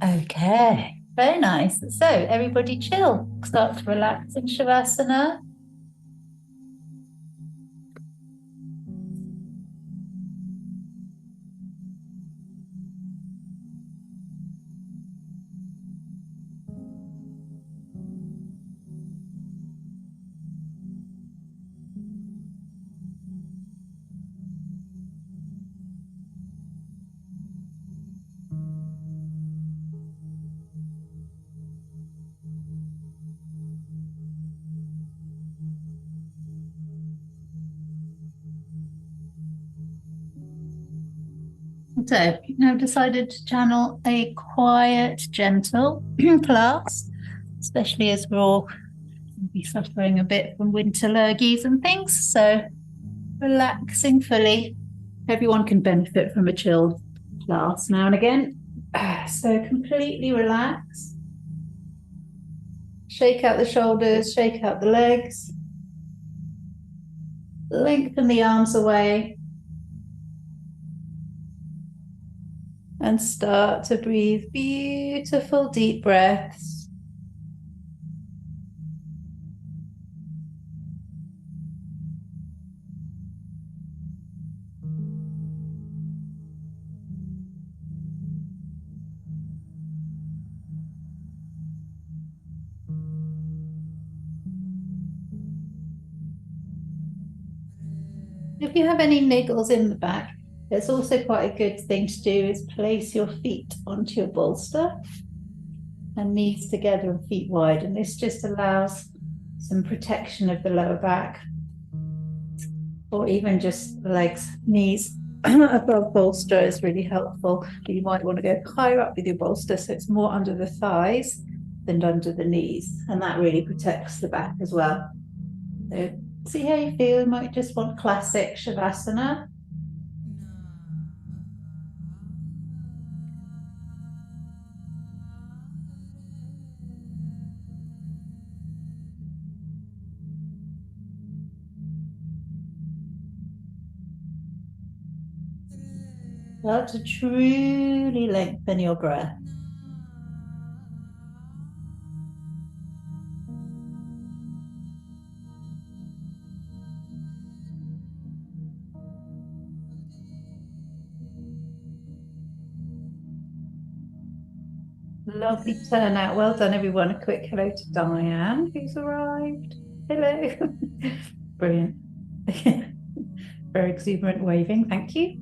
Okay, very nice. So everybody chill, start to relax in Shavasana. So I've decided to channel a quiet, gentle class, especially as we're all be suffering a bit from winter lurgies and things. So relaxing fully. Everyone can benefit from a chilled class now and again. So completely relax. Shake out the shoulders, shake out the legs. Lengthen the arms away. And start to breathe beautiful deep breaths. If you have any niggles in the back, it's also quite a good thing to do is place your feet onto your bolster and knees together and feet wide. And this just allows some protection of the lower back, or even just the legs, knees above bolster is really helpful. You might want to go higher up with your bolster so it's more under the thighs than under the knees, and that really protects the back as well. So see how you feel. You might just want classic Shavasana. Start to truly lengthen your breath. Lovely turnout. Well done, everyone. A quick hello to Diane, who's arrived. Hello. Brilliant. Very exuberant waving. Thank you.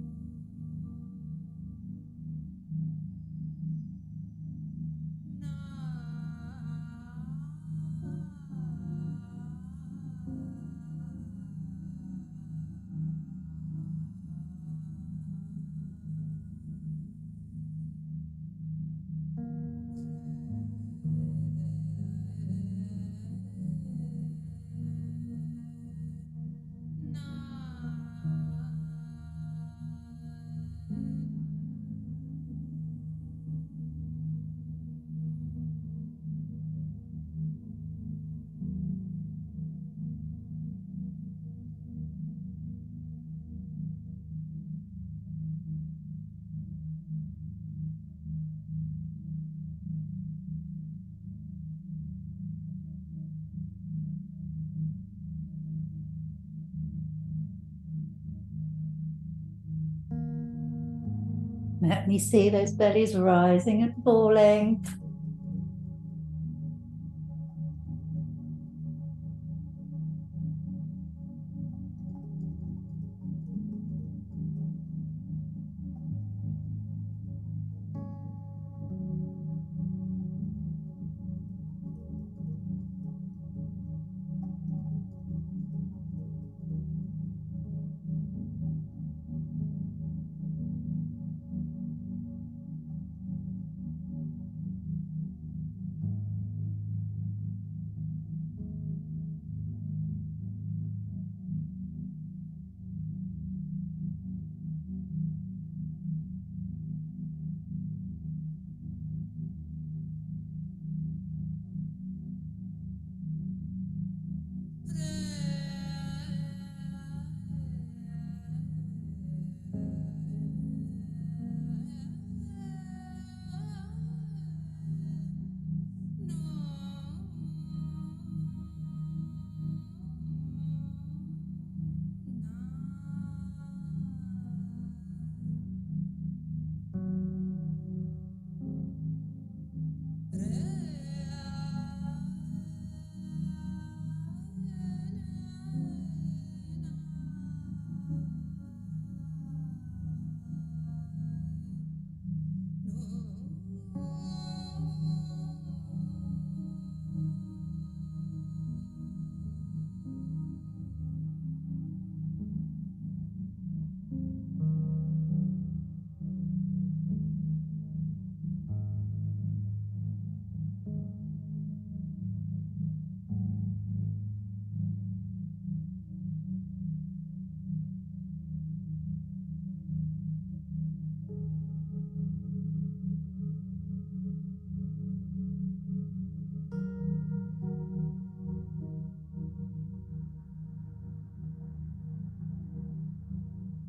Let me see those bellies rising and falling.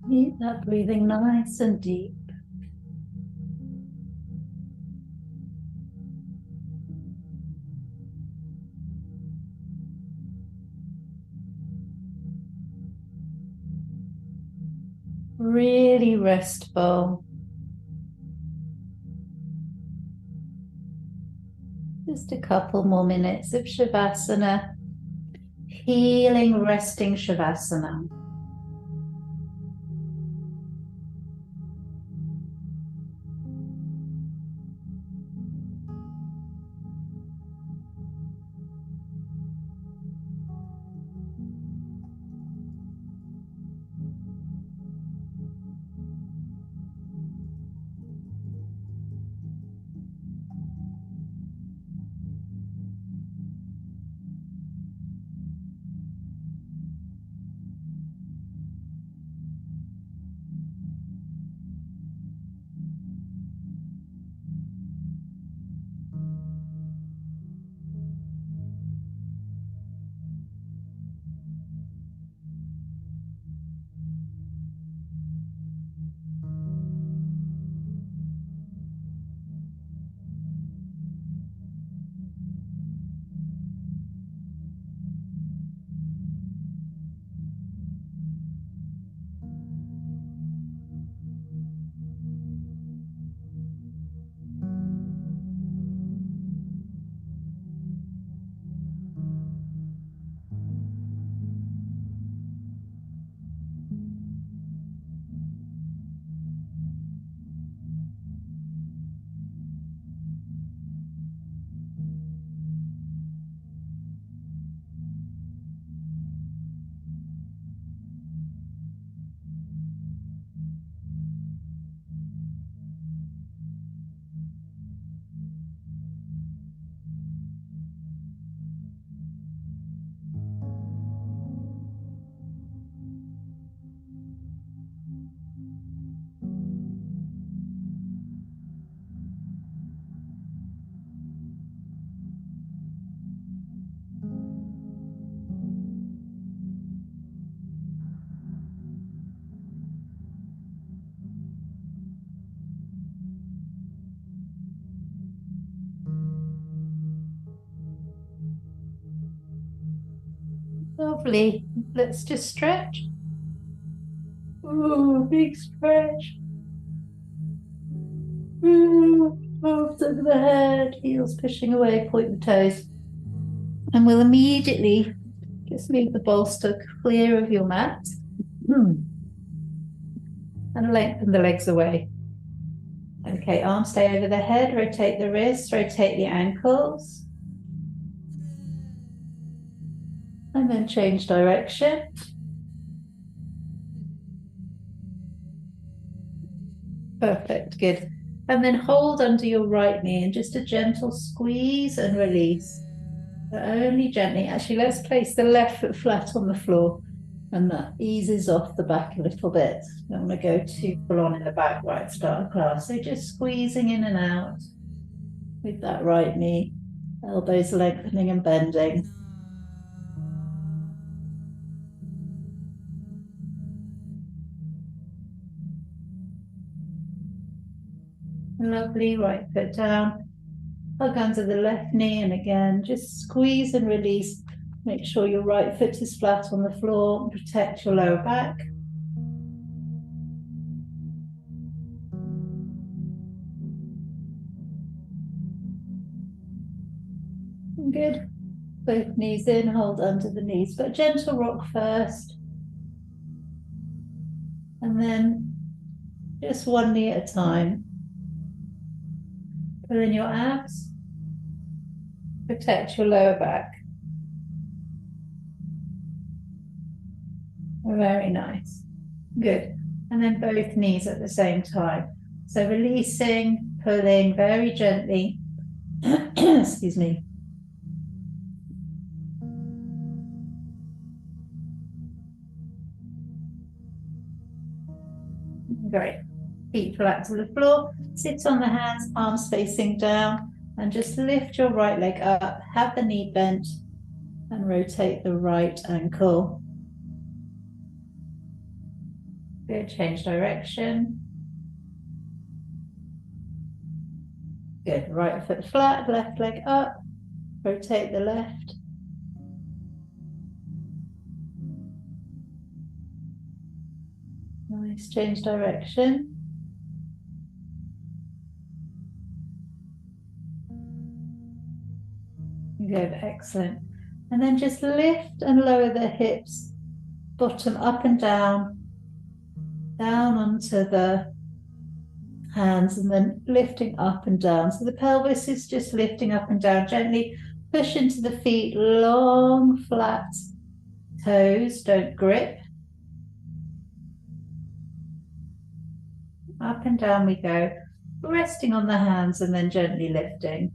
Keep that breathing nice and deep. Really restful. Just a couple more minutes of Shavasana. Healing, resting Shavasana. Lovely. Let's just stretch. Ooh, big stretch. Ooh, arms over the head, heels pushing away, point the toes. And we'll immediately just move the bolster clear of your mat. And lengthen the legs away. Okay, arms stay over the head, rotate the wrists, rotate the ankles. And then change direction. Perfect, good. And then hold under your right knee and just a gentle squeeze and release. But only gently. Actually, let's place the left foot flat on the floor and that eases off the back a little bit. Don't want to go too full on in the back right at the start of class. So just squeezing in and out with that right knee, elbows lengthening and bending. Lovely, right foot down, hug under the left knee, and again, just squeeze and release. Make sure your right foot is flat on the floor and protect your lower back. Good. Both knees in, hold under the knees, but gentle rock first. And then just one knee at a time. Pull in your abs. Protect your lower back. Very nice. Good. And then both knees at the same time. So releasing, pulling very gently. Excuse me. Great. Feet flat to the floor. Sit on the hands, arms facing down, and just lift your right leg up. Have the knee bent and rotate the right ankle. Good, change direction. Good, right foot flat, left leg up, rotate the left. Nice, change direction. Good, excellent. And then just lift and lower the hips, bottom up and down onto the hands, and then lifting up and down. So the pelvis is just lifting up and down, gently push into the feet, long, flat toes, don't grip. Up and down we go, resting on the hands and then gently lifting.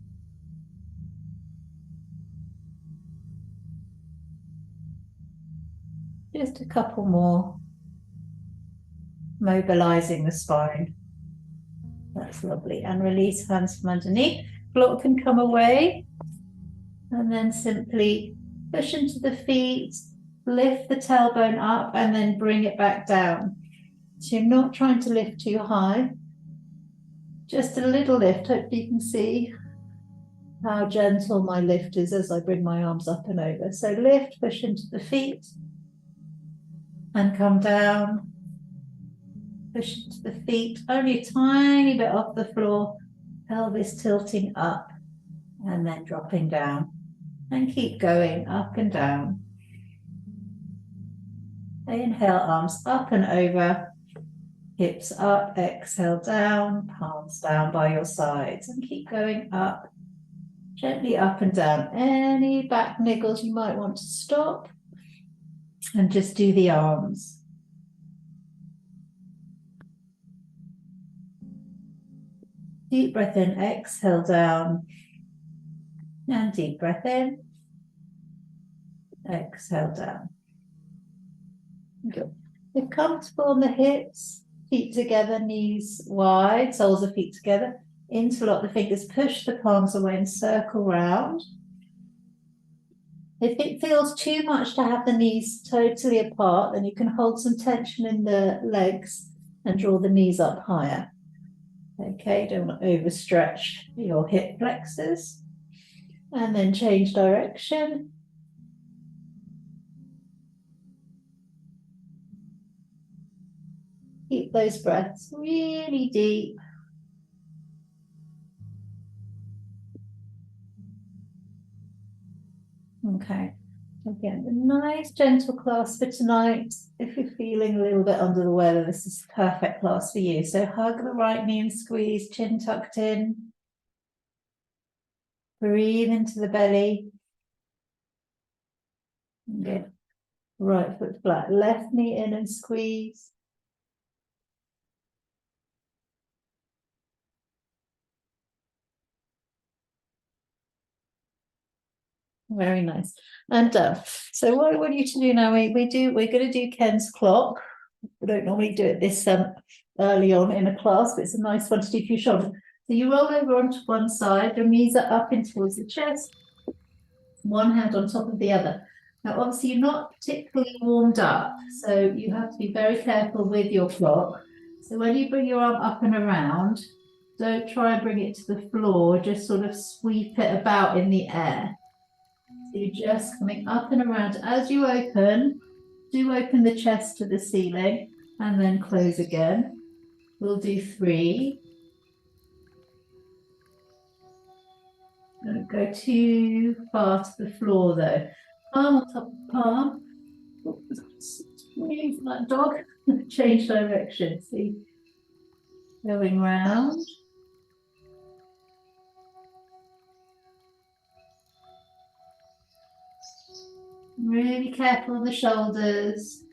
Just a couple more. Mobilizing the spine. That's lovely. And release hands from underneath. Block can come away. And then simply push into the feet, lift the tailbone up and then bring it back down. So you're not trying to lift too high. Just a little lift. Hope you can see how gentle my lift is as I bring my arms up and over. So lift, push into the feet and come down. Push into the feet, only a tiny bit off the floor, pelvis tilting up and then dropping down. And keep going up and down. Inhale, arms up and over, hips up, exhale down, palms down by your sides, and keep going up, gently up and down. Any back niggles you might want to stop, and just do the arms. Deep breath in, exhale down, and deep breath in, exhale down. Good. If comfortable on the hips, feet together, knees wide, soles of feet together, interlock the fingers, push the palms away and circle round. If it feels too much to have the knees totally apart, then you can hold some tension in the legs and draw the knees up higher. Okay, don't want to overstretch your hip flexors. And then change direction. Keep those breaths really deep. Okay, again, a nice gentle class for tonight. If you're feeling a little bit under the weather, this is the perfect class for you. So hug the right knee and squeeze, chin tucked in. Breathe into the belly. Good. Right foot flat, left knee in and squeeze. Very nice. And done. So what I want you to do now, we're going to do Ken's clock. We don't normally do it this early on in a class, but it's a nice one to do for your shoulder. So you roll over onto one side, your knees are up in towards the chest, one hand on top of the other. Now, obviously, you're not particularly warmed up, so you have to be very careful with your clock. So when you bring your arm up and around, don't try and bring it to the floor, just sort of sweep it about in the air. So you're just coming up and around. As you open, do open the chest to the ceiling and then close again. We'll do 3. Don't go too far to the floor though. Palm on top of palm. Move that dog. Change direction. See, going round. Really careful of the shoulders.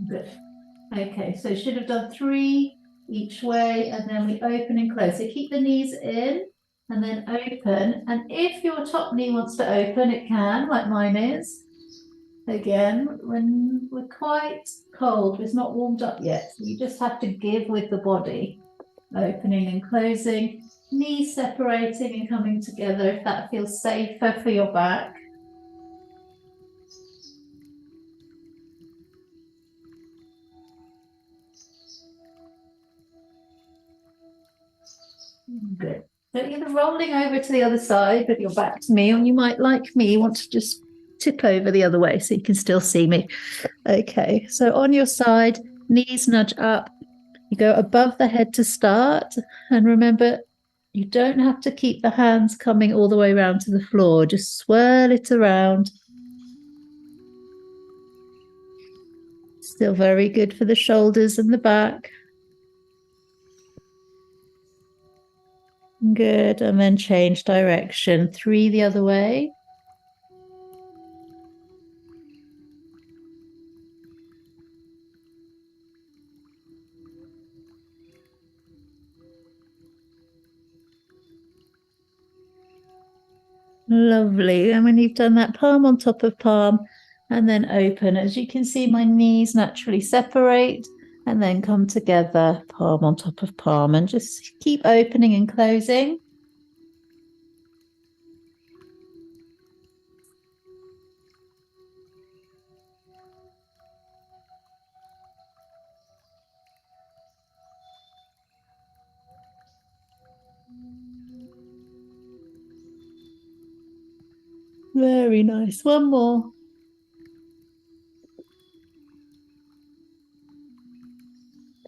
Good. Okay, so should have done 3 each way, and then we open and close. So keep the knees in and then open. And if your top knee wants to open, it can, like mine is. Again, when we're quite cold, it's not warmed up yet. So you just have to give with the body. Opening and closing, knees separating and coming together if that feels safer for your back. Good. So either rolling over to the other side with your back to me, or you might, like me, want to just tip over the other way so you can still see me. Okay, so on your side, knees nudge up. You go above the head to start. And remember, you don't have to keep the hands coming all the way around to the floor. Just swirl it around. Still very good for the shoulders and the back. Good. And then change direction. 3 the other way. Lovely. And when you've done that, palm on top of palm and then open. As you can see, my knees naturally separate and then come together, palm on top of palm, and just keep opening and closing. Very nice. One more.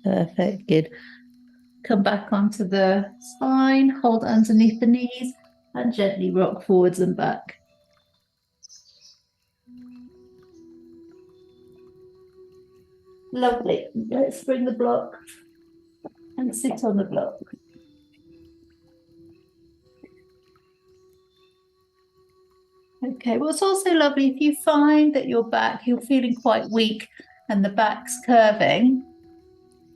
Perfect. Good. Come back onto the spine, hold underneath the knees, and gently rock forwards and back. Lovely. Let's bring the block and sit on the block. Okay, well, it's also lovely if you find that your back, you're feeling quite weak and the back's curving,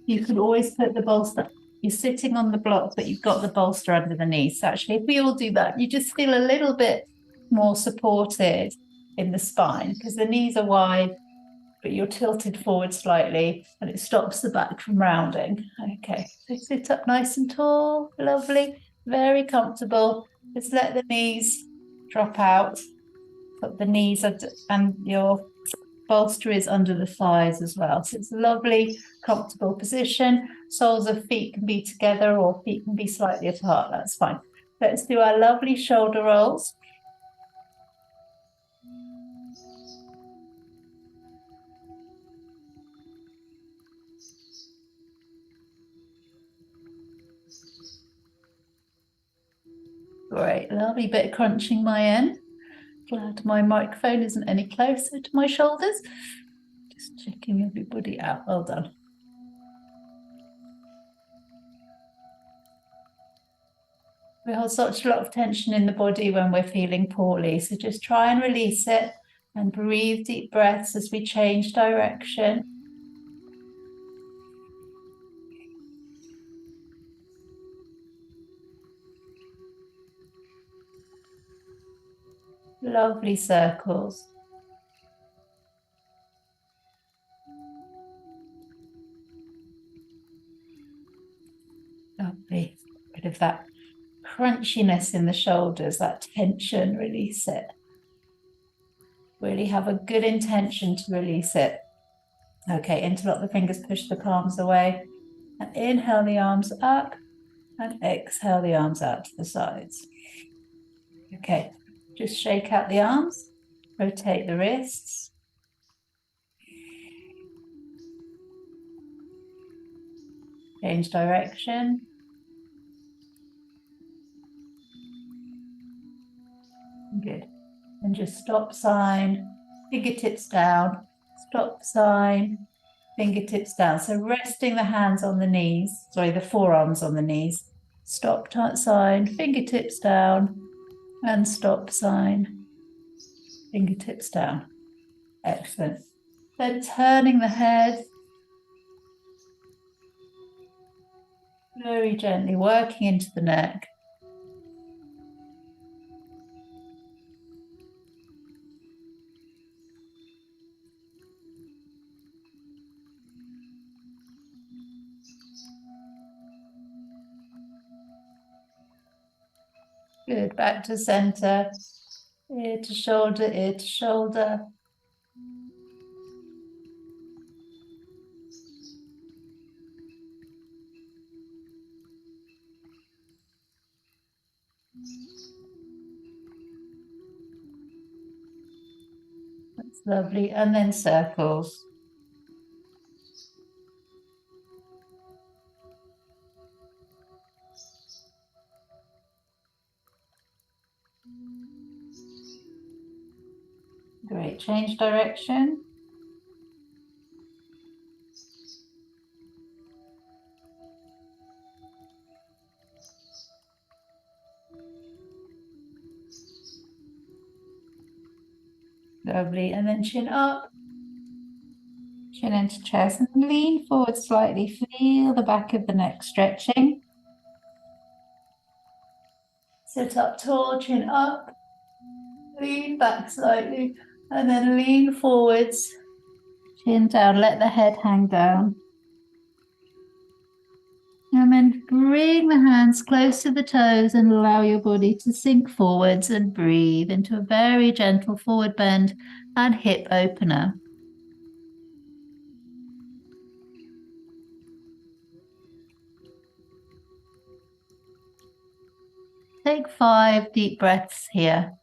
you can always put the bolster, you're sitting on the block, but you've got the bolster under the knee. So actually, if we all do that, you just feel a little bit more supported in the spine because the knees are wide, but you're tilted forward slightly and it stops the back from rounding. Okay, so sit up nice and tall, lovely, very comfortable. Just let the knees drop out. Put the knees and your bolster is under the thighs as well. So it's a lovely, comfortable position. Soles of feet can be together or feet can be slightly apart. That's fine. Let's do our lovely shoulder rolls. Great, lovely bit of crunching my end. Glad my microphone isn't any closer to my shoulders. Just checking everybody out. Well done. We hold such a lot of tension in the body when we're feeling poorly. So just try and release it and breathe deep breaths as we change direction. Lovely circles. Lovely. Bit of that crunchiness in the shoulders, that tension, release it. Really have a good intention to release it. Okay, interlock the fingers, push the palms away. And inhale the arms up and exhale the arms out to the sides. Okay, just shake out the arms, rotate the wrists. Change direction. Good. And just stop sign, fingertips down, stop sign, fingertips down. So resting the hands on the knees, sorry, the forearms on the knees. Stop sign, fingertips down, and stop sign, fingertips down. Excellent. Then turning the head very gently, working into the neck. Good. Back to center, ear to shoulder, ear to shoulder. It's lovely. And then circles. Great. Change direction. Lovely. And then chin up. Chin into chest and lean forward slightly. Feel the back of the neck stretching. Sit up tall, chin up. Lean back slightly. And then lean forwards. Chin down. Let the head hang down. And then bring the hands close to the toes and allow your body to sink forwards and breathe into a very gentle forward bend and hip opener. Take 5 deep breaths here.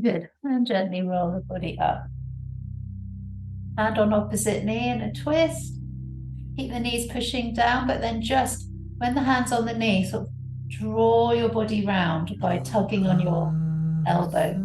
Good. And gently roll the body up. Hand on opposite knee in a twist. Keep the knees pushing down, but then just when the hand's on the knee, sort of draw your body round by tugging on your elbow.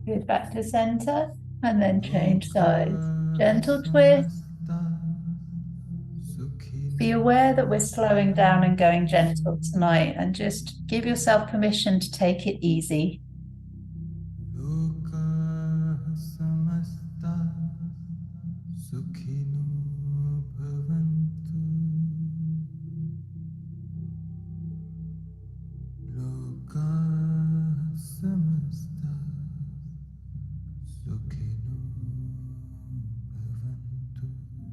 Good, back to center, and then change sides. Gentle twist. Be aware that we're slowing down and going gentle tonight, and just give yourself permission to take it easy.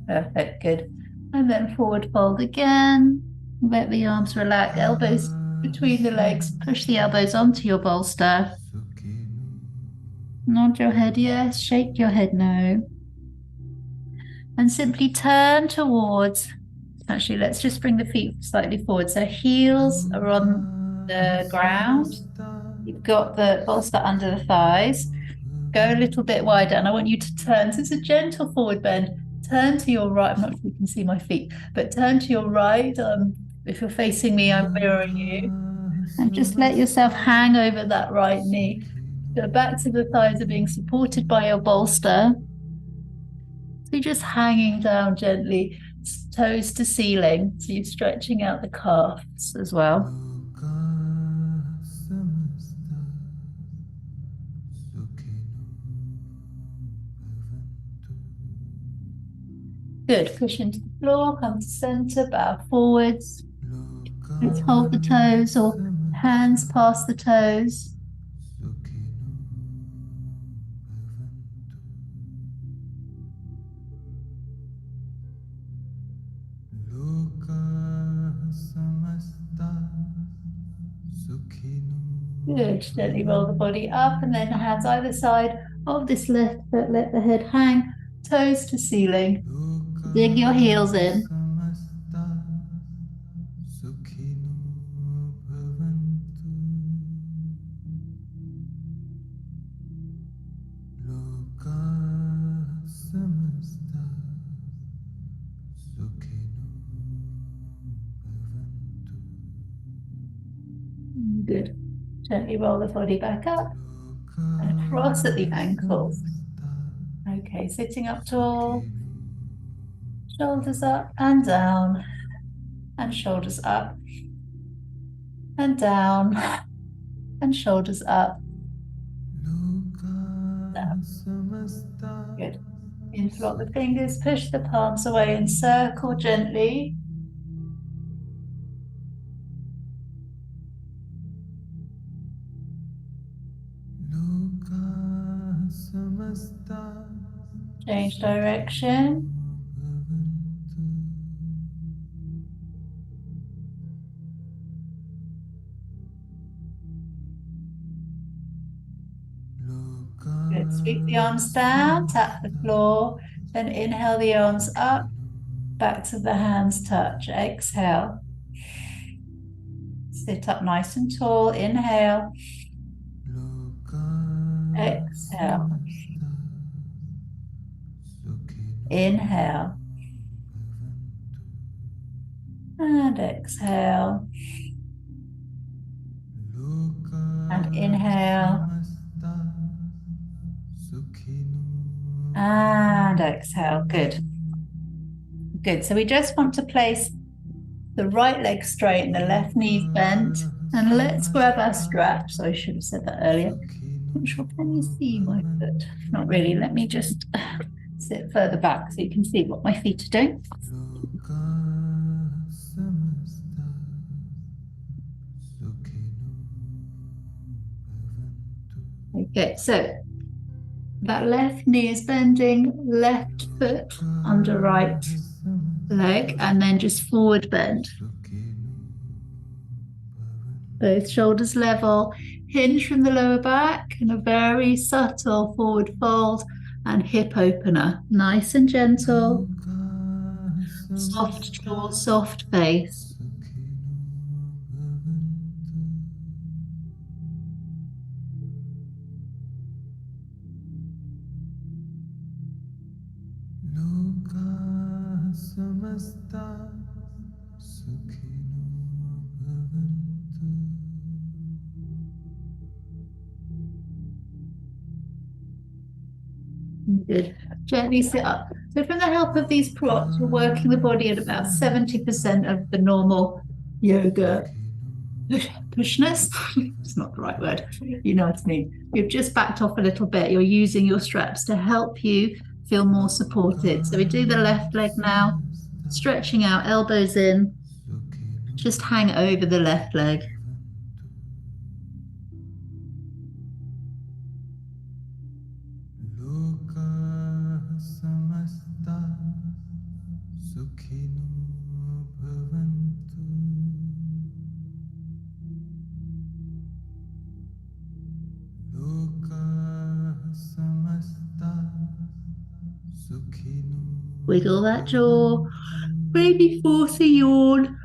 Perfect, good. And then forward fold again. Let the arms relax, elbows between the legs. Push the elbows onto your bolster. Nod your head yes, shake your head no. And simply turn towards, actually let's just bring the feet slightly forward. So heels are on the ground. You've got the bolster under the thighs. Go a little bit wider and I want you to turn. So it's a gentle forward bend. Turn to your right. I'm not sure you can see my feet, but turn to your right. If you're facing me, I'm mirroring you. And just let yourself hang over that right knee. The backs of the thighs are being supported by your bolster. So you're just hanging down gently, toes to ceiling. So you're stretching out the calves as well. Good. Push into the floor, come to center, bow forwards. Let's hold the toes or hands past the toes. Good. Gently roll the body up and then hands either side of this left foot. Let the head hang, toes to ceiling. Dig your heels in. Good. Gently roll the body back up and cross at the ankles. Okay, sitting up tall, shoulders up and down. and shoulders up and down and shoulders up, down. Good. Interlock the fingers, push the palms away and circle gently. Change direction. Good. Sweep the arms down, tap the floor, then inhale the arms up, back to the hands touch. Exhale. Sit up nice and tall. Inhale. Exhale. Inhale. And exhale. And inhale. And exhale. Good. Good. So we just want to place the right leg straight and the left knee bent. And let's grab our straps. I should have said that earlier. Not sure, can you see my foot? Not really. Let me just sit further back so you can see what my feet are doing. Okay, so that left knee is bending, left foot under right leg, and then just forward bend. Both shoulders level, hinge from the lower back, and a very subtle forward fold and hip opener. Nice and gentle. Soft jaw, soft face. Good. Gently sit up. So from the help of these props, we're working the body at about 70% of the normal yoga pushness. It's not the right word. You know what I mean. You've just backed off a little bit. You're using your straps to help you feel more supported. So we do the left leg now, stretching out, elbows in. Just hang over the left leg. Wiggle that jaw, maybe force a yawn.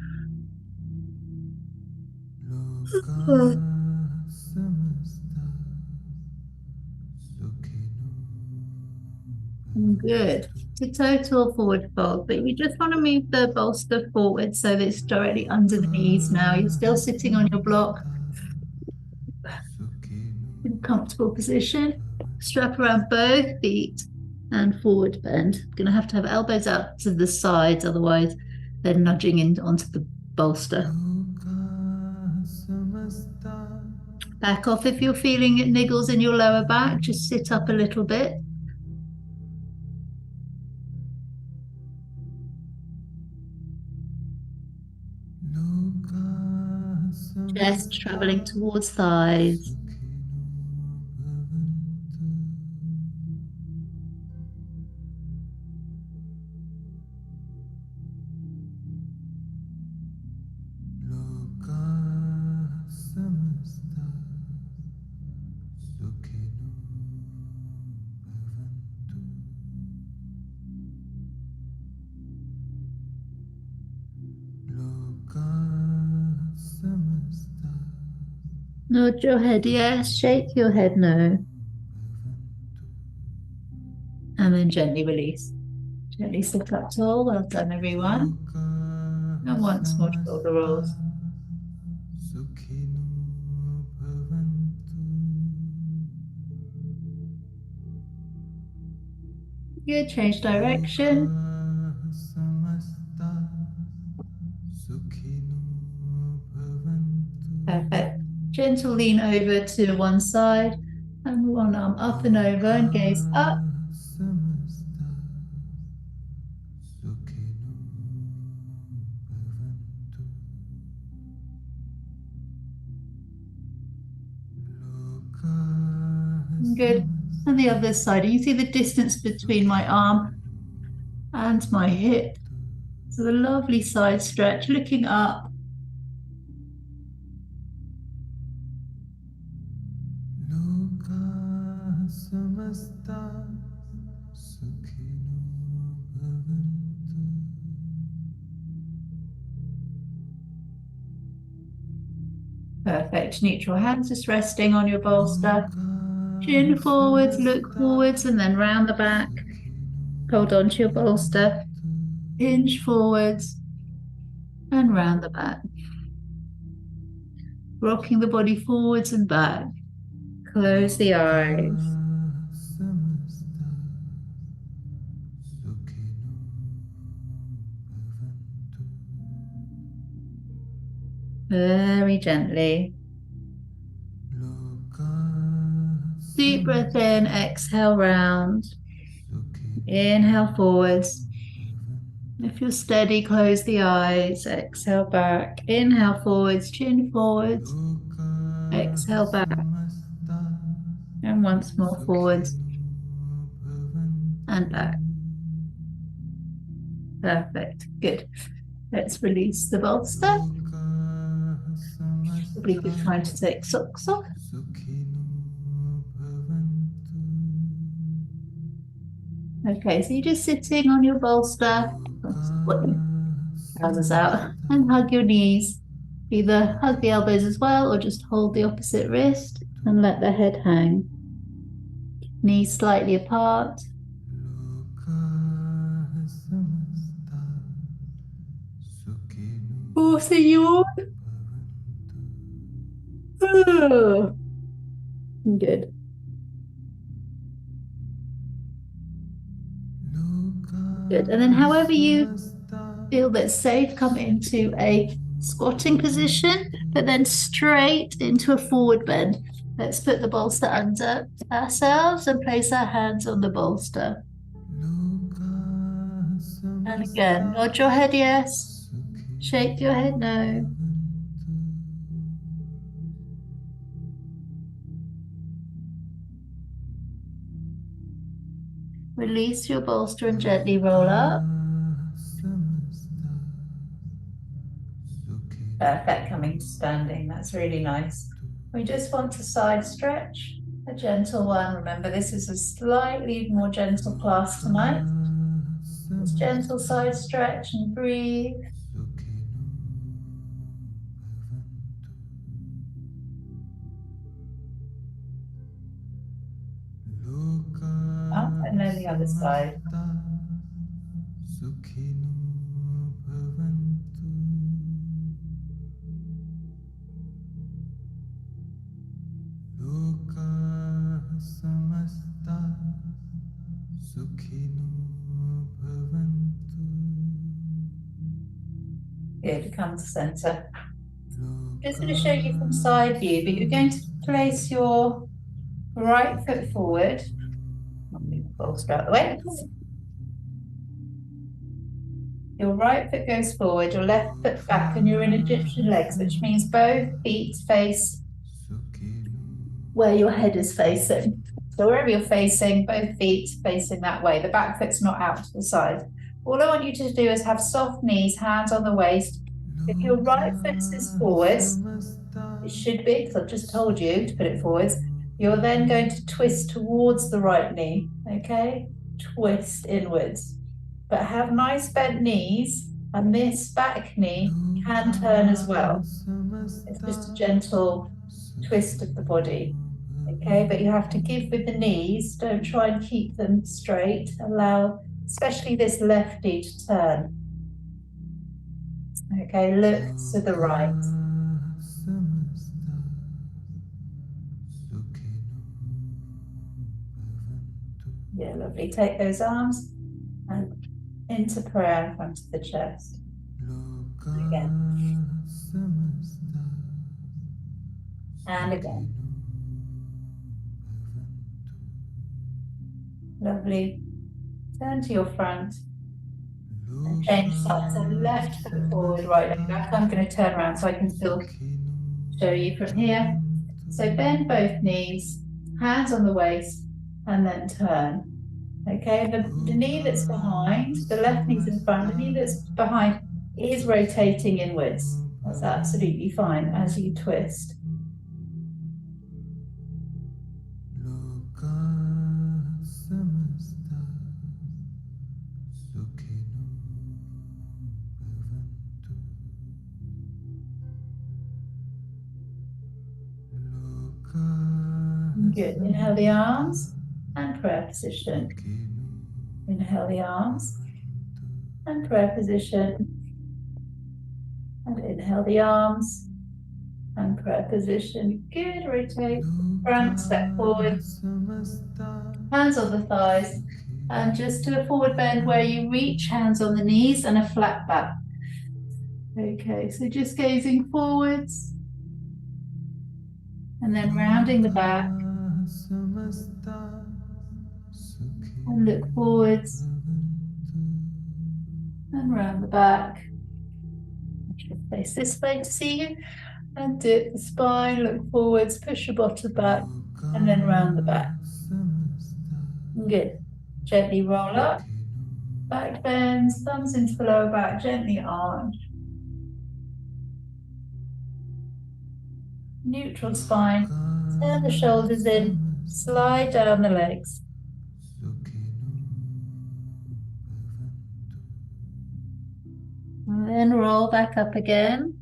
Good. It's a total forward fold, but you just want to move the bolster forward so that it's directly under the knees now. You're still sitting on your block in a comfortable position. Strap around both feet and forward bend. Going to have elbows out to the sides, otherwise they're nudging in onto the bolster. Back off if you're feeling it niggles in your lower back. Just sit up a little bit. Chest traveling towards thighs. Nod your head yes, shake your head no. And then gently release. Gently sit up tall. Well done, everyone. And once more, shoulder rolls. Good, change direction. Perfect. Gentle lean over to one side and one arm up and over and gaze up. Good. And the other side. You see the distance between my arm and my hip. So a lovely side stretch, looking up. Perfect. Neutral hands just resting on your bolster. Chin forwards, look forwards, and then round the back. Hold on to your bolster. Hinge forwards and round the back. Rocking the body forwards and back. Close the eyes. Very gently. Deep breath in, exhale round. Inhale forwards. If you're steady, close the eyes. Exhale back. Inhale forwards, chin forwards. Exhale back. And once more forwards and back. Perfect. Good. Let's release the bolster. Probably be trying to take socks off. Okay, so you're just sitting on your bolster, trousers out, and hug your knees. Either hug the elbows as well, or just hold the opposite wrist and let the head hang. Knees slightly apart. Forcing you on. Good. Good. And then however you feel that's safe, come into a squatting position, but then straight into a forward bend. Let's put the bolster under ourselves and place our hands on the bolster. And again, nod your head yes, shake your head no. Release your bolster and gently roll up. Perfect, coming to standing. That's really nice. We just want to side stretch, a gentle one. Remember, this is a slightly more gentle class tonight. Just gentle side stretch and breathe. Up and then the other side. Good, come to center. Just going to show you from side view, but you're going to place your right foot forward. I'll move the bolster out of the way. Your right foot goes forward, your left foot back, and you're in Egyptian legs, which means both feet face where your head is facing. So wherever you're facing, both feet facing that way. The back foot's not out to the side. All I want you to do is have soft knees, hands on the waist. If your right foot is forwards, it should be, because I've just told you to put it forwards, you're then going to twist towards the right knee, okay? Twist inwards. But have nice bent knees, and this back knee can turn as well. It's just a gentle twist of the body, okay? But you have to give with the knees. Don't try and keep them straight. Allow, especially this left knee, to turn. Okay, look to the right. Yeah, lovely. Take those arms and into prayer in front of the chest. Again. And again. Lovely. Turn to your front and change sides. So left foot forward, right leg back. I'm going to turn around so I can still show you from here. So bend both knees, hands on the waist, and then turn. Okay, the knee that's behind, the left knee's in front, the knee that's behind is rotating inwards. That's absolutely fine as you twist. Good. Inhale the arms and prayer position. Inhale the arms and prayer position. And inhale the arms and prayer position. Good. Rotate. Front, step forward. Hands on the thighs. And just do a forward bend where you reach, hands on the knees and a flat back. Okay, so just gazing forwards. And then rounding the back. And look forwards. And round the back. Face this way to see you. And dip the spine, look forwards, push your bottom back, and then round the back. Good. Gently roll up. Back bends, thumbs into the lower back, gently arch. Neutral spine. Turn the shoulders in, slide down the legs. And then roll back up again.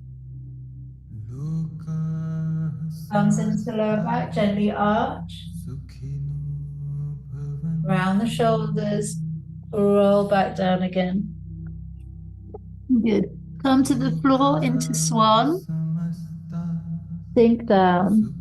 Thumbs into the lower back, gently arch. Round the shoulders, roll back down again. Good. Come to the floor into swan. Sink down.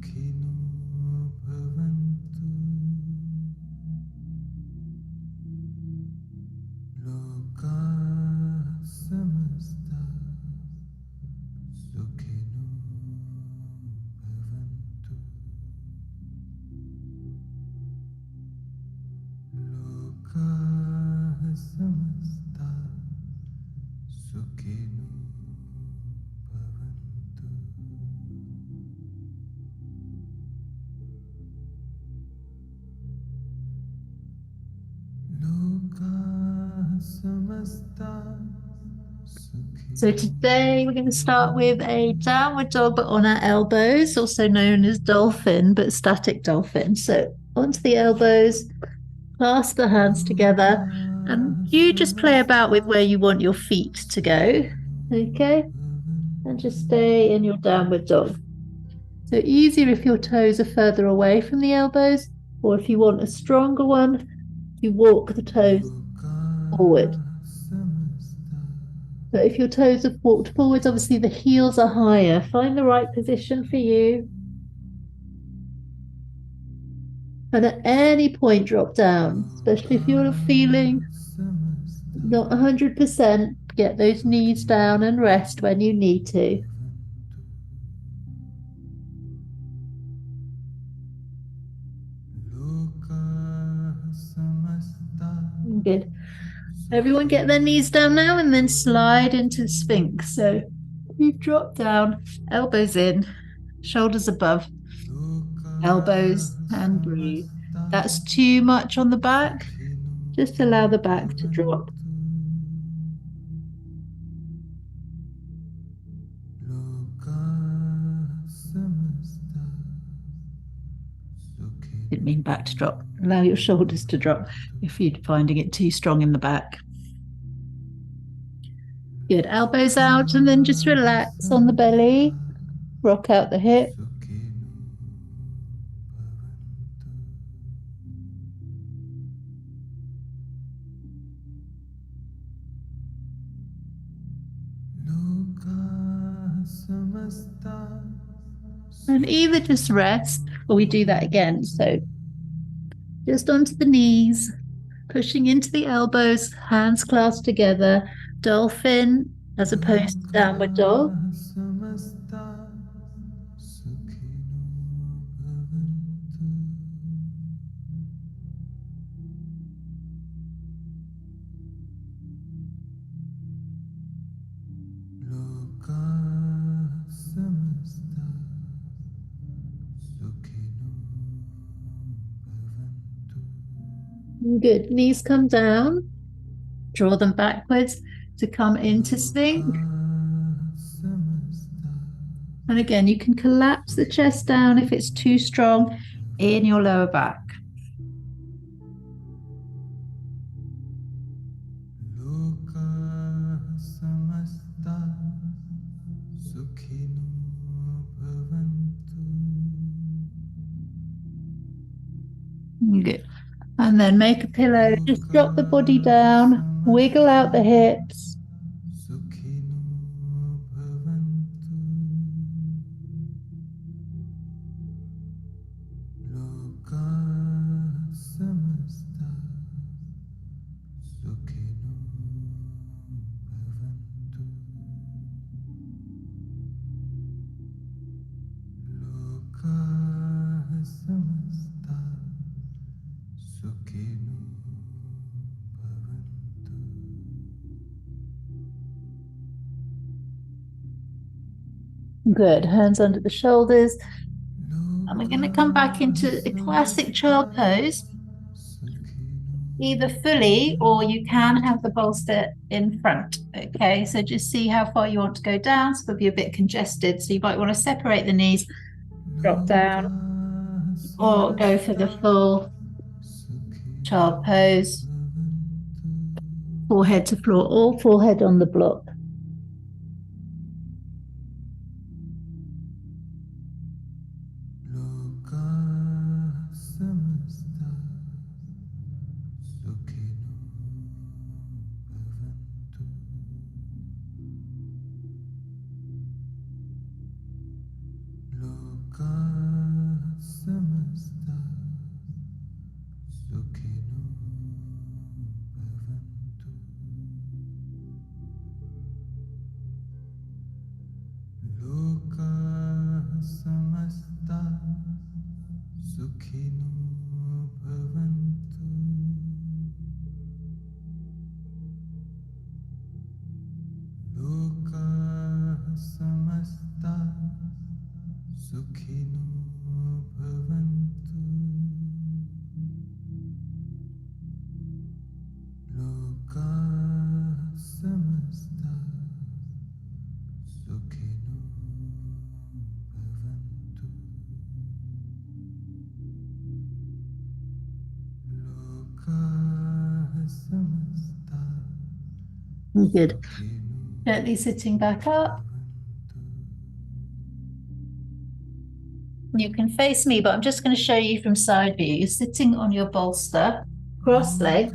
So today we're going to start with a downward dog, but on our elbows, also known as dolphin, but static dolphin. So onto the elbows, clasp the hands together, and you just play about with where you want your feet to go. Okay? And just stay in your downward dog. So easier if your toes are further away from the elbows, or if you want a stronger one, you walk the toes forward. So if your toes have walked forwards, obviously the heels are higher. Find the right position for you. And at any point, drop down, especially if you're feeling not 100%, get those knees down and rest when you need to. Good. Everyone get their knees down now and then slide into Sphinx. So you drop down, elbows in, shoulders above, elbows, and breathe. That's too much on the back. Just allow the back to drop. Didn't mean back to drop. Allow your shoulders to drop if you're finding it too strong in the back. Good. Elbows out and then just relax on the belly. Rock out the hip. And either just rest or we do that again. So just onto the knees, pushing into the elbows, hands clasped together, dolphin, as opposed to downward dog. Good. Knees come down, draw them backwards to come into swing. And again, you can collapse the chest down if it's too strong in your lower back. Good. And then make a pillow. Just drop the body down, wiggle out the hips. Good. Hands under the shoulders. And we're going to come back into a classic child pose, either fully or you can have the bolster in front. Okay, so just see how far you want to go down. So it'll be a bit congested. So you might want to separate the knees, drop down, or go for the full child pose. Forehead to floor, all forehead on the block. Good. Gently sitting back up. You can face me, but I'm just going to show you from side view. You're sitting on your bolster, cross-legged.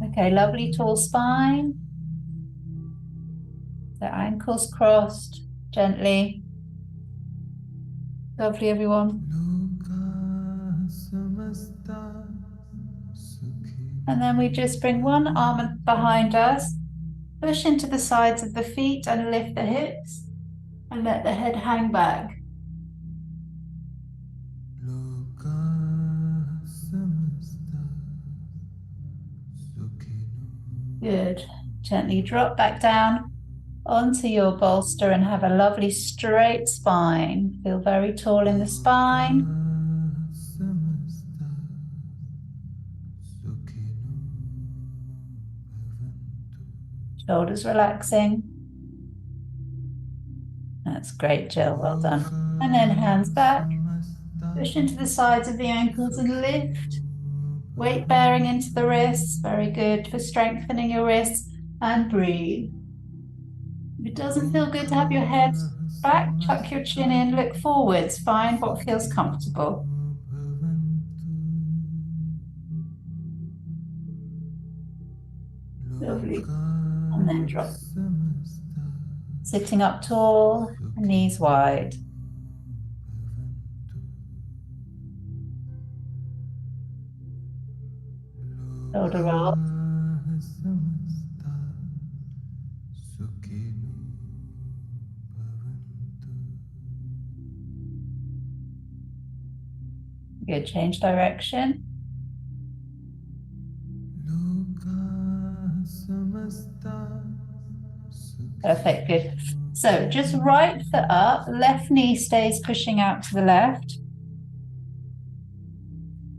Okay, lovely tall spine. The ankles crossed gently. Lovely, everyone. And then we just bring one arm behind us, push into the sides of the feet and lift the hips and let the head hang back. Good. Gently drop back down onto your bolster and have a lovely straight spine. Feel very tall in the spine. Shoulders relaxing. That's great, Jill. Well done. And then hands back. Push into the sides of the ankles and lift. Weight bearing into the wrists. Very good for strengthening your wrists. And breathe. If it doesn't feel good to have your head back, tuck your chin in, look forwards. Find what feels comfortable. Lovely. And then drop. Sitting up tall, knees wide. Shoulder roll. Good, change direction. Perfect, good. So just right foot up, left knee stays pushing out to the left.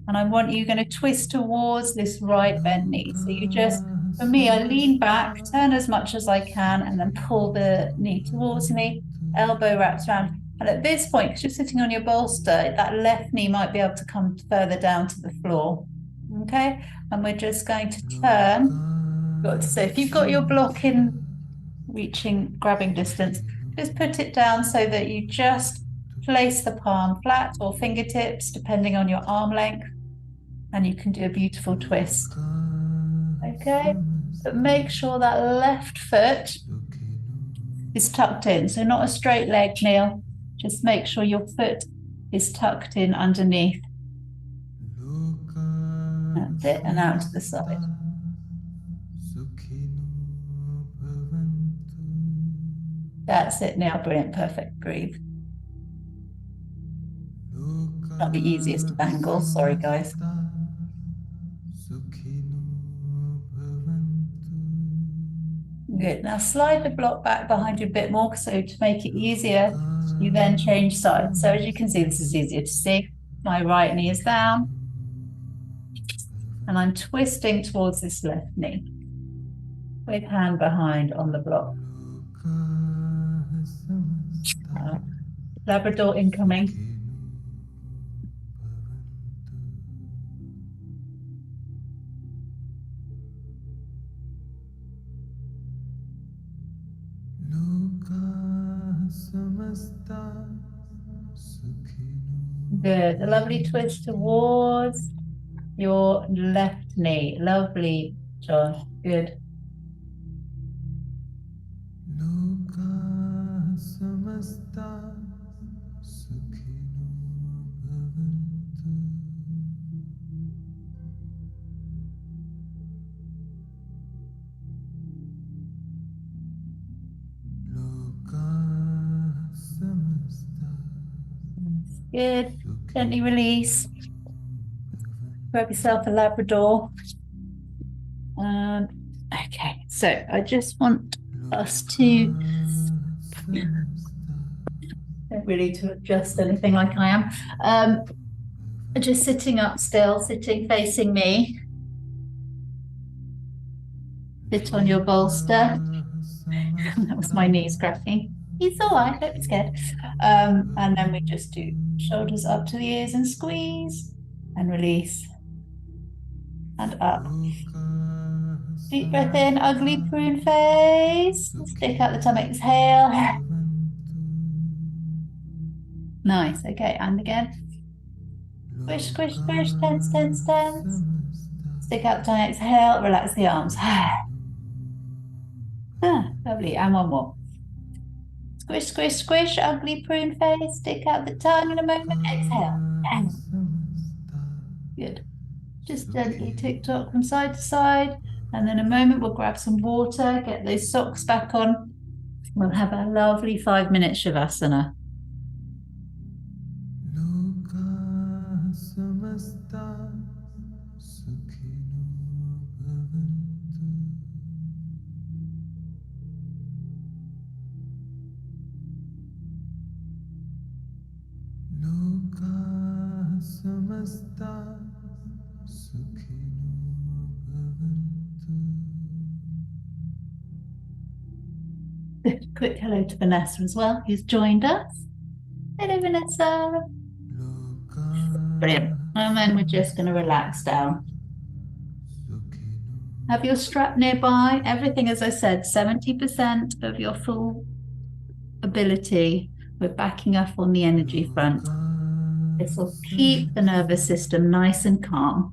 And I want you going to twist towards this right bent knee. So you just, for me, I lean back, turn as much as I can, and then pull the knee towards me, elbow wraps around. And at this point, because you're sitting on your bolster, that left knee might be able to come further down to the floor. Okay, and we're just going to turn. Good. So if you've got your block in reaching, grabbing distance, just put it down so that you just place the palm flat or fingertips, depending on your arm length, and you can do a beautiful twist. Okay, but make sure that left foot is tucked in. So not a straight leg, Neil. Just make sure your foot is tucked in underneath. That's it, and out to the side. That's it, Neil. Brilliant, perfect. Breathe. Not the easiest of angles, sorry guys. Good. Now slide the block back behind you a bit more, so to make it easier, you then change sides. So as you can see, this is easier to see. My right knee is down, and I'm twisting towards this left knee with hand behind on the block. Labrador incoming. Good. A lovely twist towards your left knee. Lovely, John. Good. Good. Gently release. Grab yourself a Labrador. Okay, so I just want us to don't really need to adjust anything like I am. Just sitting up still, sitting facing me. Sit on your bolster. That was my knee scratching. It's all right, don't be scared. And then we just do shoulders up to the ears and squeeze and release and up. Deep breath in, ugly prune face. Stick out the tummy, exhale. Nice, okay, and again. Squish, squish, squish, tense, tense, tense. Stick out the tongue, exhale, relax the arms. Lovely, and one more. Squish, squish, squish, ugly prune face. Stick out the tongue in a moment, exhale. Good. Just gently tick-tock from side to side. And then a moment, we'll grab some water, get those socks back on. We'll have a lovely 5-minute Shavasana. Quick hello to Vanessa as well, who's joined us. Hello, Vanessa. Brilliant. And then we're just going to relax down. Have your strap nearby. Everything, as I said, 70% of your full ability. We're backing up on the energy front. This will keep the nervous system nice and calm.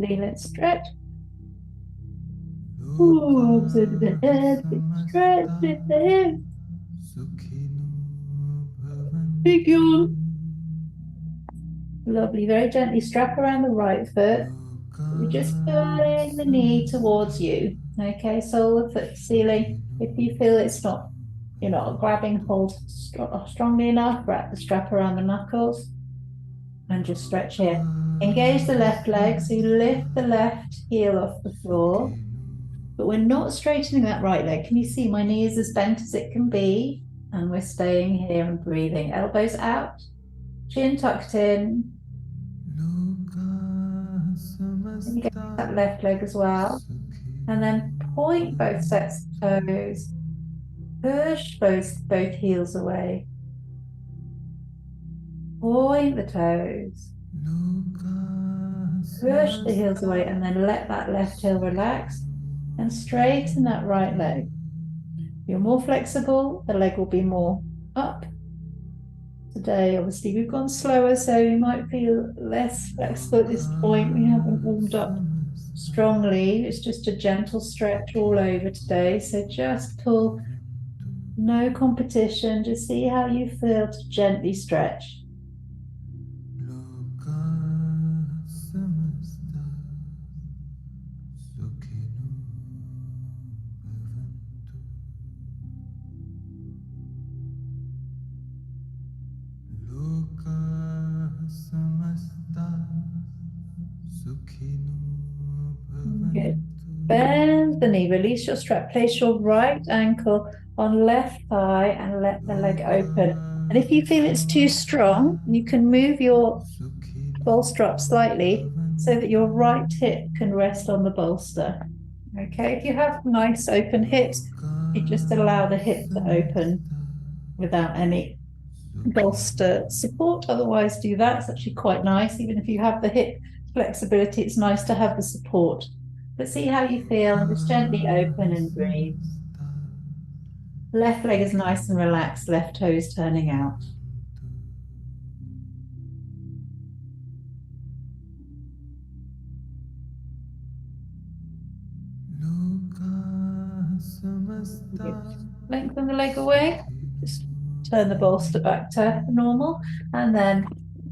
Let's stretch. Ooh, arms over the head, big stretch in the hips, Sukhino big bhavantu. yawn. Lovely. Very gently strap around the right foot. We're just turning the knee towards you. Okay, sole of foot to ceiling. If you feel it's not, you're not grabbing hold strongly enough, wrap the strap around the knuckles and just stretch here. Engage the left leg, so you lift the left heel off the floor, but we're not straightening that right leg. Can you see my knee is as bent as it can be? And we're staying here and breathing. Elbows out, chin tucked in. And you get that left leg as well. And then point both sets of toes. Push both heels away. Point the toes. Push the heels away and then let that left heel relax and straighten that right leg. You're more flexible, the leg will be more up. Today, obviously, we've gone slower, so you might feel less flexible at this point. We haven't warmed up strongly. It's just a gentle stretch all over today. So just pull, no competition. Just see how you feel to gently stretch. Good. Bend the knee, release your strap, place your right ankle on left thigh and let the leg open. And if you feel it's too strong, you can move your bolster up slightly so that your right hip can rest on the bolster. Okay, if you have nice open hips, you just allow the hip to open without any bolster support. Otherwise, do that. It's actually quite nice. Even if you have the hip flexibility, it's nice to have the support. But see how you feel and just gently open and breathe. Left leg is nice and relaxed, left toe is turning out. Lengthen the leg away. Just turn the bolster back to normal and then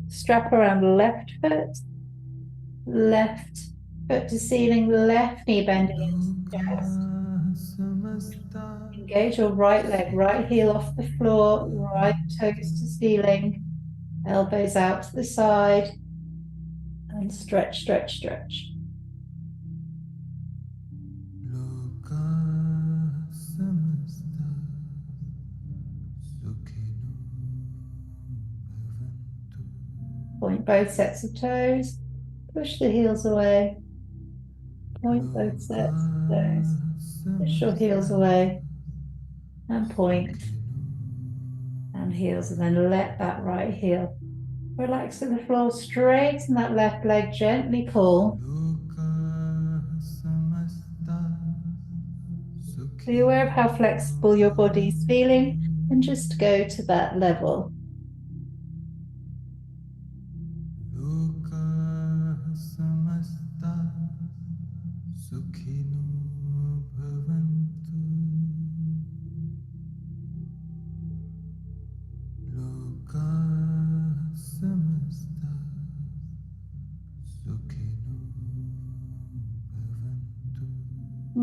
strap around the left foot to ceiling, left knee bending into the chest. Engage your right leg, right heel off the floor, right toes to ceiling, elbows out to the side, and stretch, stretch, stretch. Point both sets of toes, push the heels away, point both sets of toes, push your heels away, and point, and heels, and then let that right heel relax to the floor, straighten that left leg, gently pull. Be aware of how flexible your body's feeling and just go to that level.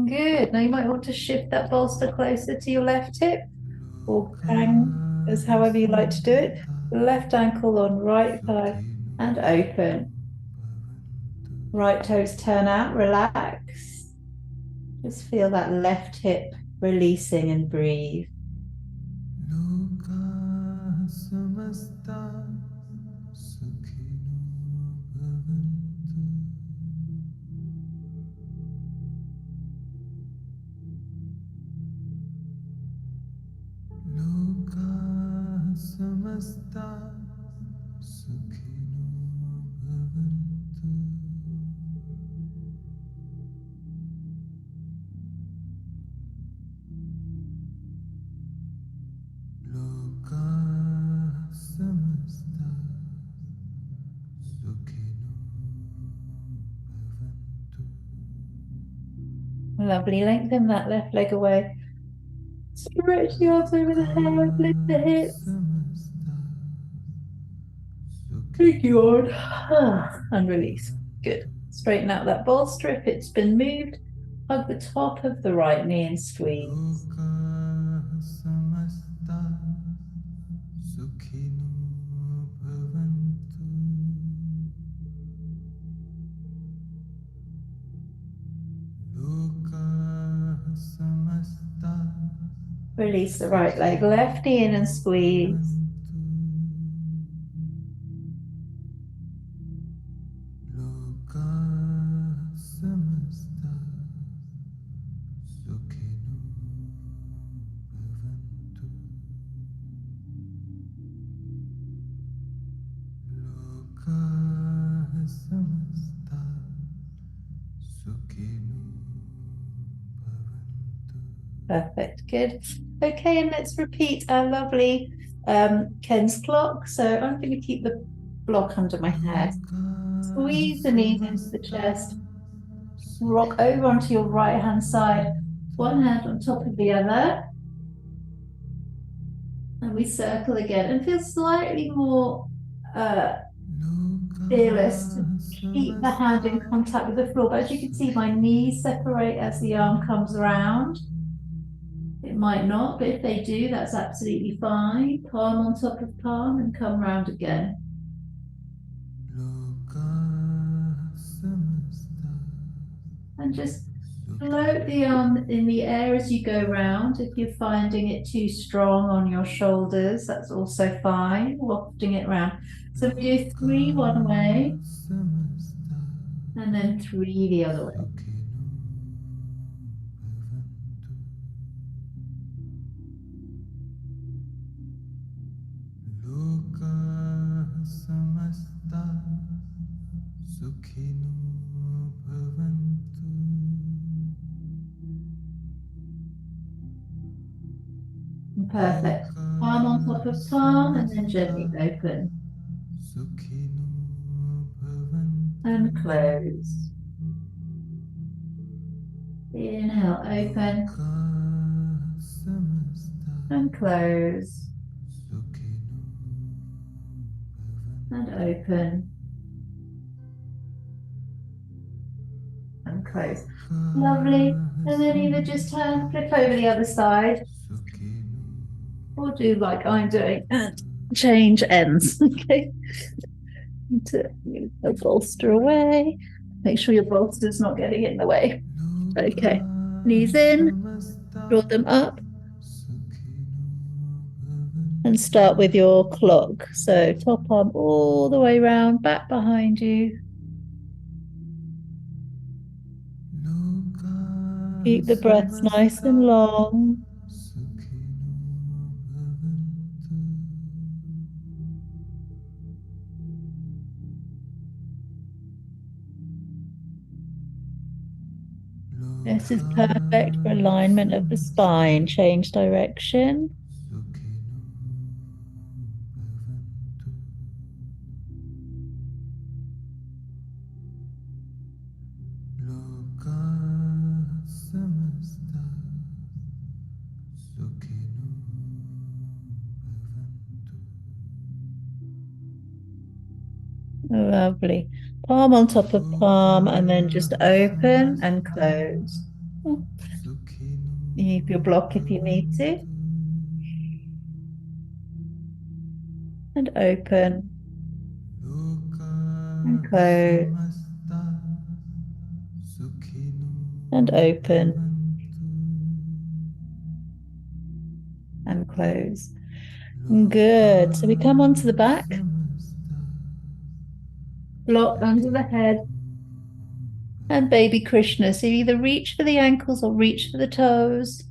Good. Now you might want to shift that bolster closer to your left hip or bang, as however you like to do it. Left ankle on right thigh and open. Right toes turn out, relax. Just feel that left hip releasing and breathe. Lovely. Lengthen that left leg away. Stretch the arms over the head, lift the hips. Take you on. And release. Good. Straighten out that bolster if it's been moved. Hug the top of the right knee and squeeze. Release the right leg, left knee in and squeeze. Perfect, good. Okay, and let's repeat our lovely Ken's clock. So I'm going to keep the block under my head. Squeeze the knees into the chest. Rock over onto your right hand side. One hand on top of the other. And we circle again and feel slightly more fearless to keep the hand in contact with the floor. But as you can see, my knees separate as the arm comes around. It might not, but if they do, that's absolutely fine. Palm on top of palm and come round again. And just float the arm in the air as you go round. If you're finding it too strong on your shoulders, that's also fine, wafting it round. So we do 3 one way, and then 3 the other way. Perfect. Palm on top of palm and then gently open. And close. Inhale, open. And close. And open. And close. Lovely. And then either just flip over the other side, or do like I'm doing and change ends. Okay. To move the bolster away. Make sure your bolster's not getting in the way. Okay. Knees in, draw them up. And start with your clock. So top arm all the way round, back behind you. Keep the breaths nice and long. This is perfect for alignment of the spine. Change direction. Lovely. Palm on top of palm and then just open and close. Keep your block if you need to. And open. And close. And open. And close. Good. So we come onto the back. Block under the head. And baby Krishna. So you either reach for the ankles or reach for the toes.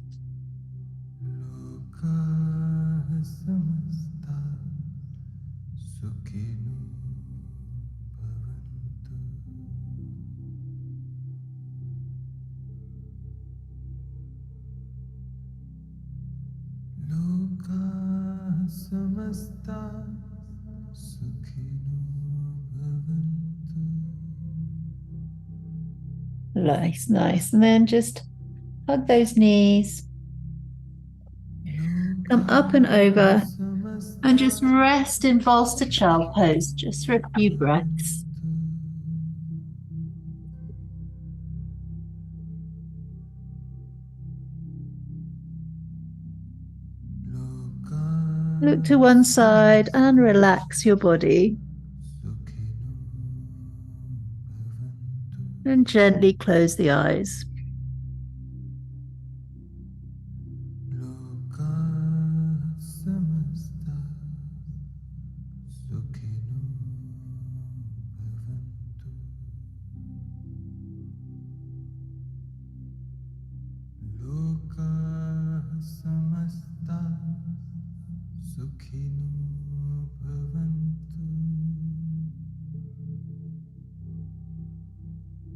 Nice, nice. And then just Hug those knees. Come up and over and just rest in Volsta Child pose just for a few breaths. Look to one side and relax your body. And gently close the eyes.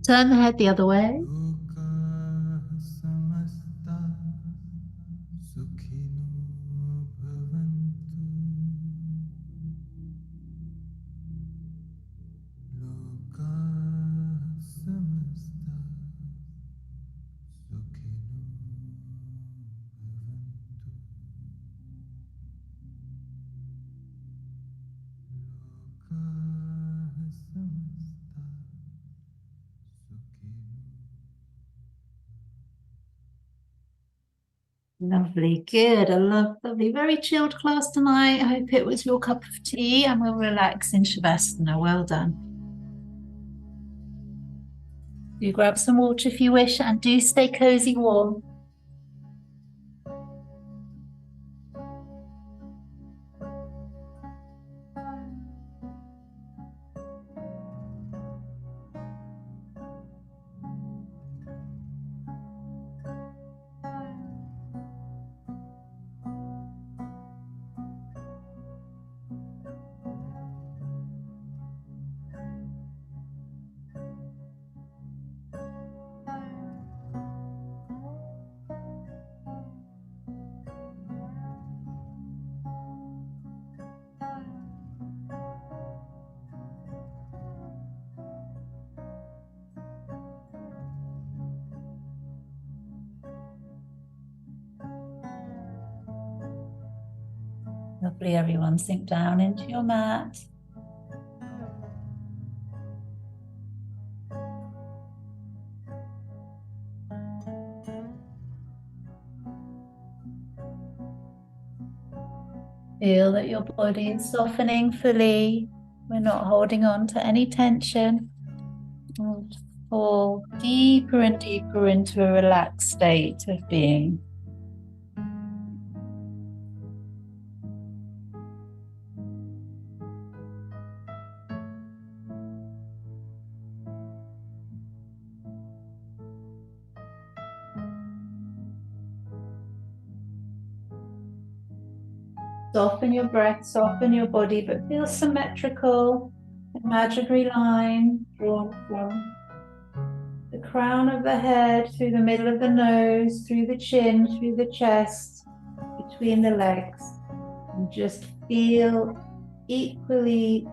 Turn the head the other way. Lovely, good. Lovely, very chilled class tonight. I hope it was your cup of tea and we'll relax in Shavasana. Well done. Do grab some water if you wish and do stay cozy warm. Lovely, everyone. Sink down into your mat. Feel that your body is softening fully. We're not holding on to any tension. And fall deeper and deeper into a relaxed state of being. Soften your breath, soften your body, but feel symmetrical. Imaginary line drawn from the crown of the head, through the middle of the nose, through the chin, through the chest, between the legs. And just feel equally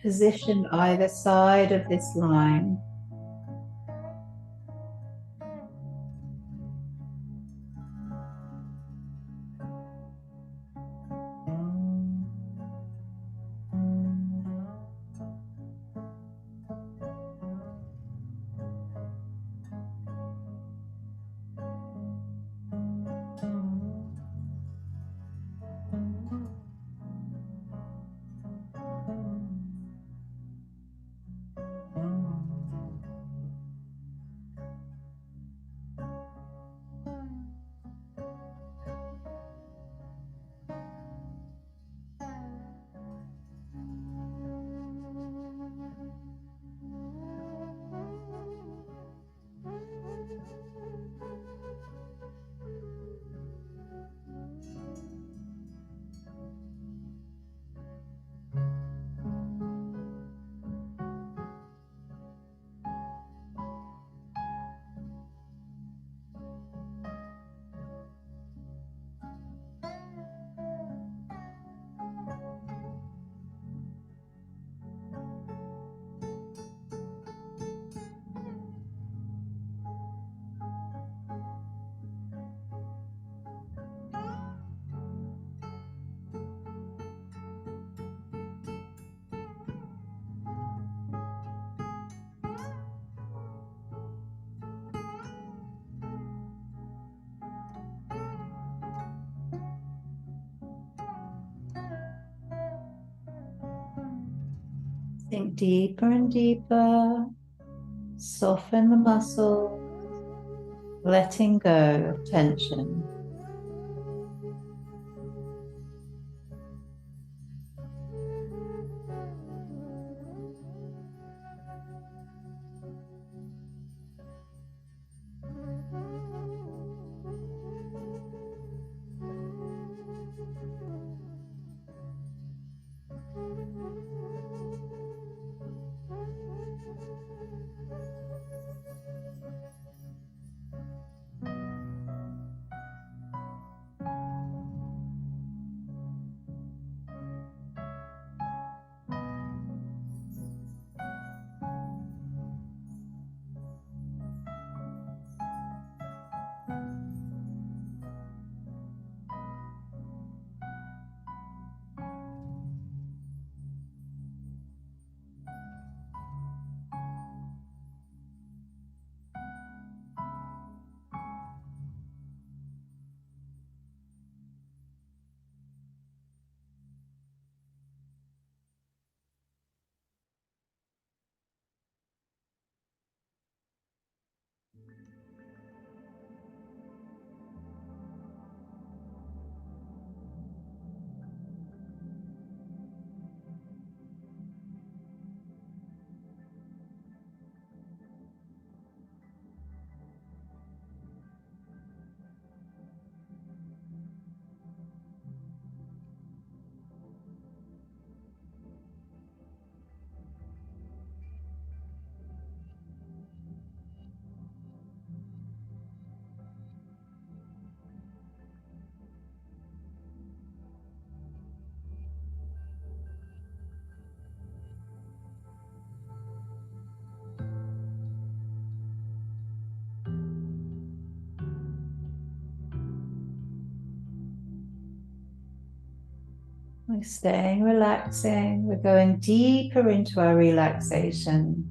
positioned either side of this line. Sink deeper and deeper. Soften the muscles, letting go of tension. We're staying relaxing. We're going deeper into our relaxation.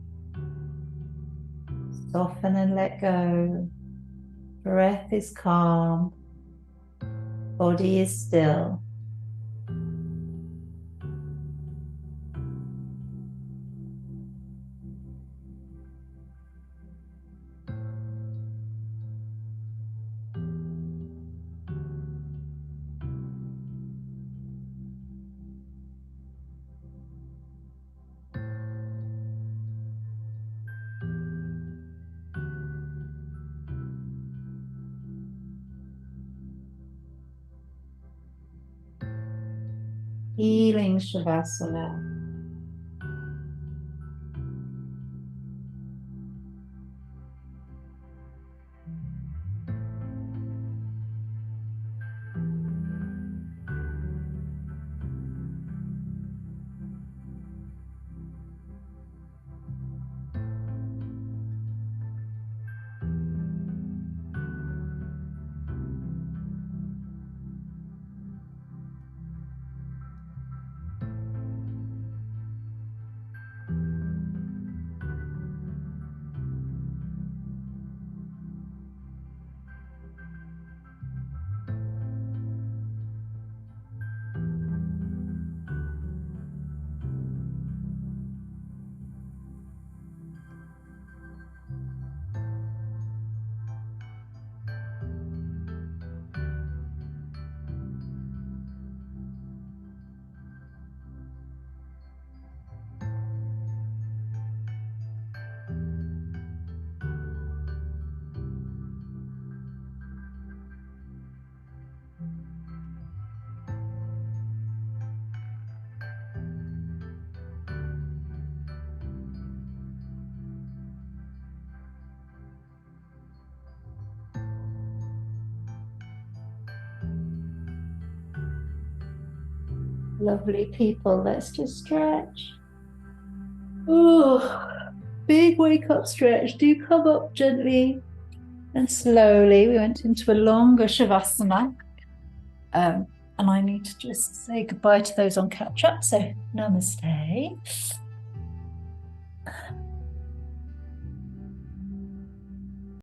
Soften and let go. Breath is calm. Body is still. Healing Shavasana. Lovely people, let's just stretch. Oh, big wake up stretch. Do come up gently and slowly. We went into a longer Shavasana. And I need to just say goodbye to those on catch up. So namaste.